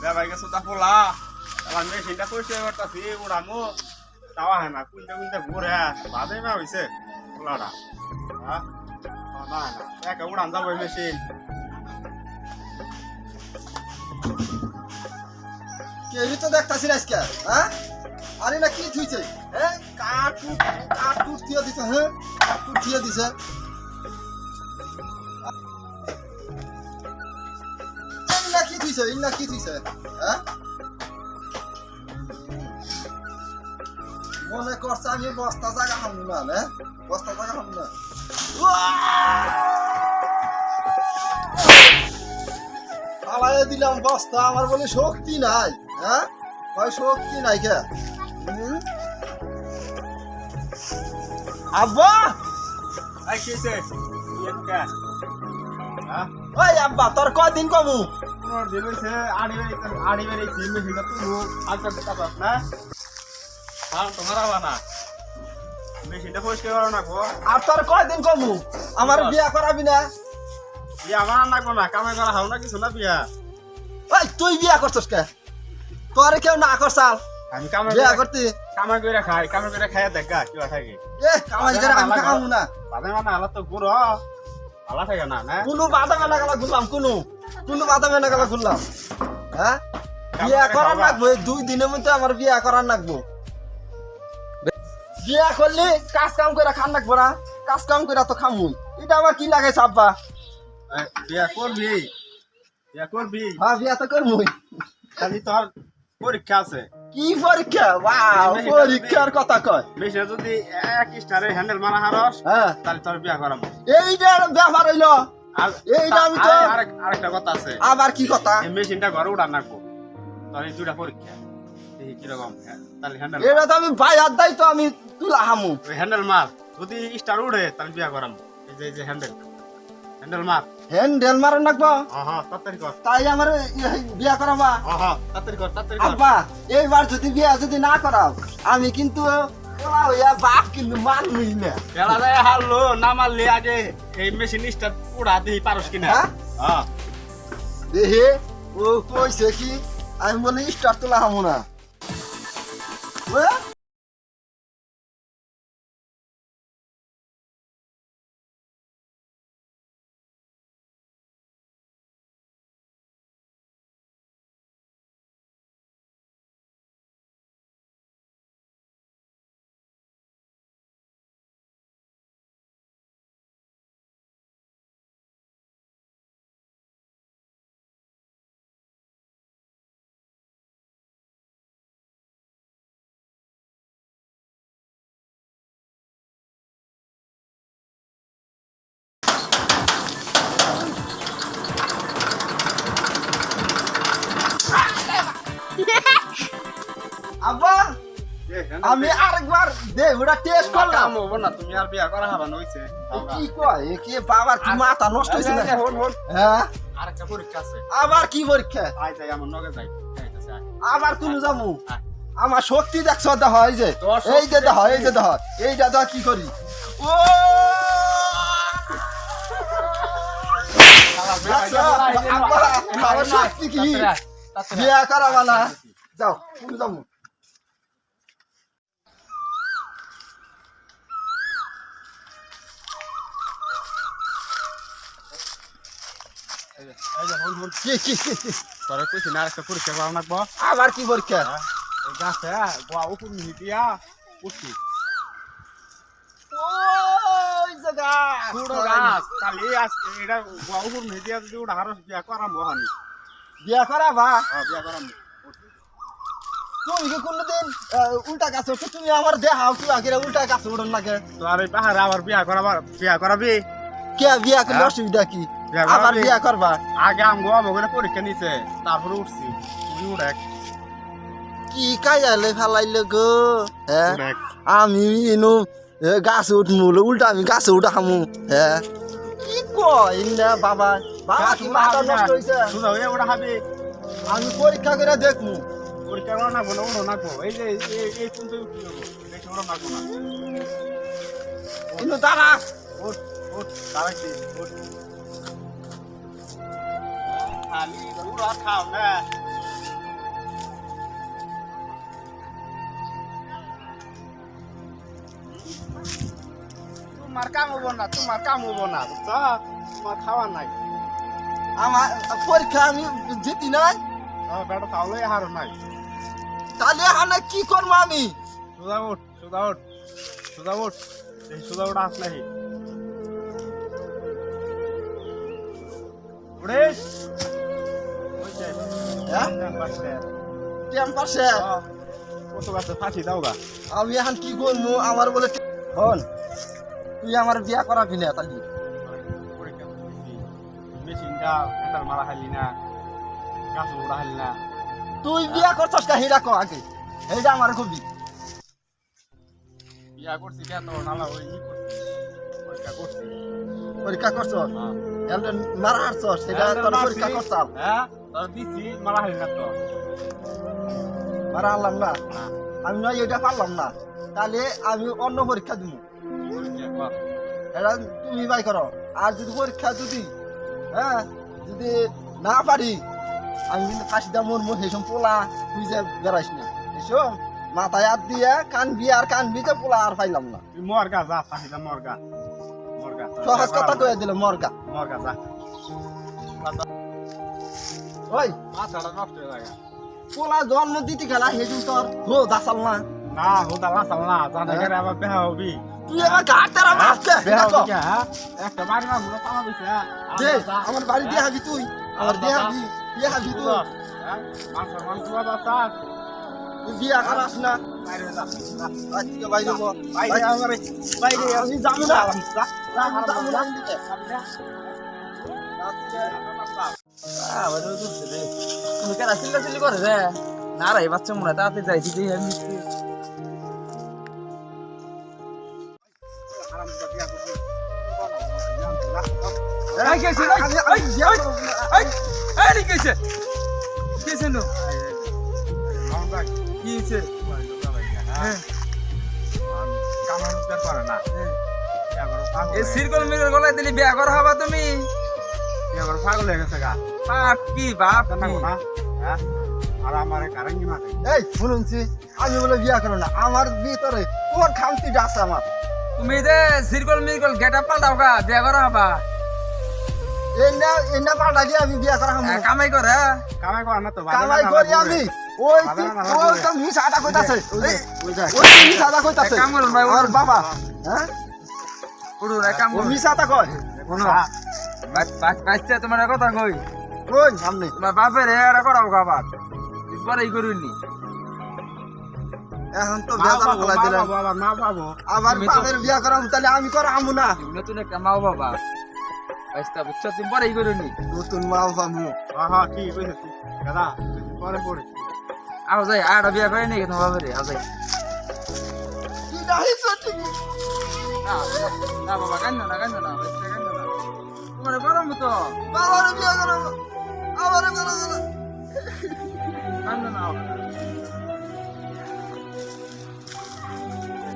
কে ভাই গেছো তা পোলা আমার মেশিনটা পরিষ্কার করতেছি উড়ানো তাওয়া হয় না কুইন্টা কুইন্টা ঘুরে বাদে না হয়েছে পোলাটা না না একা উড়ান যাবো মেশিন কেউই তো দেখতাছি না আজকে হ্যাঁ আরে না কি থুইছে হ্যাঁ কাটুট থিয়ে দিছে হ্যাঁ কাটুট থিয়ে দিছে ইন্না কি থুইছে হ্যাঁ মনে করছে আমি বস্তা জায়গা হামু না হ্যাঁ বস্তা জায়গা হামু না পালাইয়া দিলাম বস্তা আমার বলে শক্তি নাই হ্যাঁ ভাই শক্তি নাই কে আব্বা আই কিছে কে ওই আব্বা তোর কয়দিন কমু পুরো দিন হইছে আড়ি বেরি মেশিনটা তুলু আলটা দিতা না হ্যাঁ তোমার বানা মেশিনটা পরিষ্কার করো না গো আর তোর কয়দিন কমু আমার বিয়া করাবি না বিয়া আমার নাকবো না কামাই করা হাও না কিছু না বিয়া ওই তুই বিয়া করছস কে তোর কেউ না করছাল আমি কামাই বিয়া করতে কামাই করে খাই দেখা কি থাকে এ কামাই করে আমি খামু না বাদে মানে আলা তো গুড় আলা থাকে না না কোনো বাদা মেনা গেলা ঘুরলাম কোনো বাদা মেনা গেলা ঘুরলাম হ্যাঁ বিয়া করার লাগবো 2 দিনের মধ্যে আমার বিয়া করার লাগবো বিয়া করলে কাজ কাম করে খান লাগবো না কাজ কাম করে তো খামুই এটা আমার কি লাগাইছে আব্বা বিয়া করবি হ্যাঁ বিয়া তো করবই খালি তোর পরীক্ষা আছে কি পরীক্ষা ওয়াও পরীক্ষার কথা কয় মেশিনে যদি এক স্টারে হ্যান্ডেল মারা হারস হ্যাঁ তাহলে তোর বিয়া করাবো এইটা ব্যাপার হইলো এইটা আমি তো আরেকটা কথা আছে আবার কি কথা এই মেশিনটা ঘরে উড়ান রাখবো তোর এই দুটা পরীক্ষা দেখি কিরকম তাহলে হ্যান্ডেল এটা তো আমি বাইয়ার দাই তো আমি তুলা হামু ওই হ্যান্ডেল মার যদি স্টার উড়ে তাহলে বিয়া করাবো এই যে হ্যান্ডেল মার হ্যান্ডেল মারন লাগবো তাড়াতাড়ি কর তাই আমার বিয়া করাবা তাড়াতাড়ি কর আব্বা এইবার যদি বিয়া যদি না করাও আমি কিন্তু বাপ কিন্তু মানবই না এলা যায় হারলো না মারলে আগে এই মেশিন স্টার উড়া দিই পারস কিনা দেহে ও কইছে কি আমি বলে স্টার তোলা হামু না আব্বা আমি আরেকবার দে ওটা টেস্ট করলাম হবো না তুমি আর বিয়া করা হবে না হইছে কি কয় কি বাবার কি মাথা নষ্ট হইছে না হন হ্যাঁ আরেকটা পরীক্ষা আছে আবার কি পরীক্ষা আই যাই আমার নগে যাই যাইতাছে আবার কোন যামু আমার শক্তি দেখছ দেখ এই যে এই যে দেখ এই যে দেখ এইটা দেখ কি করি ও আমার শক্তি কি বিয়া করাবা না যাও কোন যামু তোরে কইছি না আরেকটা পরীক্ষা করা লাগবো আবার কি পরীক্ষা এই গাছে গোয়া উপর নিয়ে দিয়া উঠছি ওই জায়গা পুরো গাছ কালি আজকে এটা গোয়া উপর নিয়ে দিয়া যদি ওটা হারস বিয়া করাবো হানি বিয়া করাবা বিয়া করাবো তুমি কি কোনদিন উল্টা গাছ উঠে তুমি আমার দেখাও কি আগে উল্টা গাছ উঠন লাগে তো আর এই পাহাড়ে আবার বিয়া করাবি কে বিয়া করলে অসুবিধা কি আবার বিয়া করবা আগে আম গোয়া মগনে পরীক্ষা নিছে তারপরে উঠছি তুই উড়ে কি কাইলে ফেলাইলে গো হ্যাঁ আমি ইনু গাছ উঠমু উল্টা আমি গাছে উঠা খামু হ্যাঁ কি কয় না বাবা বাবা কি মাথা নষ্ট হইছে শুনো এ ওটা খাবি আমি পরীক্ষা করে দেখমু পরীক্ষা করা না বলো উড়ো না গো এই যে এই কিন্তু কি হবো দেখি উড়ো না গো না কিন্তু দাঁড়া উঠ দাঁড়াইছি উঠ খালি উড়া খাও না তোমার কাম হবো না বুঝছো তোমার খাওয়ার নাই আমার পরীক্ষা আমি জিতি নাই বেটা তাহলে হারো নাই তাহলে হানা কি করবো আমি সোজা উঠ হাস নাহি উড়িস হ্যাঁ টেম্পারছে কত গাছে ফাঁসি দাও গা আমি এখন কি করবো আমার বলে হন তুই আমার বিয়া করাবি না তাহলে মেশিনটা হেটার মারা খাইলি না গাছ উড়া খাইলি না তুই বিয়া করছস কা হেডা ক আগে হেডা আমার কবি বিয়া করছি কেন নালা ওই ই করছি পরীক্ষা করছি পরীক্ষা করছস এমন মারা হারছস সেটা তোর পরীক্ষা করছাল হ্যাঁ তোর দিছি মারা খাইলি না তো মারা আনলাম না আমি নয় এটা পারলাম না তাহলে আমি অন্য পরীক্ষা দিব এটা তুমি বাই করো আর যদি পরীক্ষা যদি হ্যাঁ যদি না পারি আমি কিন্তু ফাঁসি দাম মরমো সেসব পোলা তুই যে বেড়াইস না এসব মাথায় হাত দিয়ে কানবি আর কানবি যে পোলা আর পাইলাম না মরগা যা ফাঁসিটা মরগা সহজ কথা কয়ে দিল মরগা যা ওই মাথাটা নষ্ট হয়ে যায় পোলা জন্ম দিতে গেলা সেসব তোর হো দাসাল না না হোদা লাসাল না জানা গেলে আবার বেহা হবি তুই আমার গাড় তারা মারছে একটা বাড়ি মারবো না তামা দিছে দে আমার বাড়ি দিয়ে হাবি তুই আমার দিয়ে হাবি তুই মাংস বাবা চাক তুই বিয়া করাস না বাইরে যা আজকে বাইরে বাইরে আমি যাবো না তুমি কেন চিল্লাচিল্লি করে রে না রে বাচ্চা মনে হয় তাতে যাইছি দিয়ে আমি গলায় দিলি বিয়া করা হবা তুমি পাগল হয়ে গেছে গা বাপ কি বাপ না কি? আর আমার কারেঙ্গি মাথায় এই শুনুনছি আমি বলে বিয়া করো না আমার ভিতরে তোর খামতিটা আছে আমার তুমি যে সিরকল মিরকল গেট আপ পাল্টাও গা বিয়া করা হবা এন্না পাল্টা দিয়ে আমি বিয়া করা হামু কামাই করে কামাই কর না তো কামাই করি আমি ওই ওই তো মিছাটা কইতাছে ওই মিছাটা কইতাছে কাম করুন ভাই আর বাবা হ্যাঁ উড়ু রে কাম ও মিছাটা কয় কোনো বাচ্চা তোমার কথা কই কোন সামনে তোমার বাপের এটা করাও গা বাপ পরেই করুননি এখন তো বিয়া করা বলা দিলাম মা বাবু আবার বাপের বিয়া করাম তাহলে আমি করা হামু না নতুন একটা মাও বাবা বাচ্চা বুঝছো তুমি পরেই করুননি নতুন মাও বামু হ্যাঁ ঠিক কইছিস দাদা পরে পরে আও যাই আর বিয়া করে নি তোমার বাপের আও যাই কি দাইছো ঠিক না বাবা কান্দ না তোমার গরম তো বাবার বিয়া করাম আবার করা কান্দ না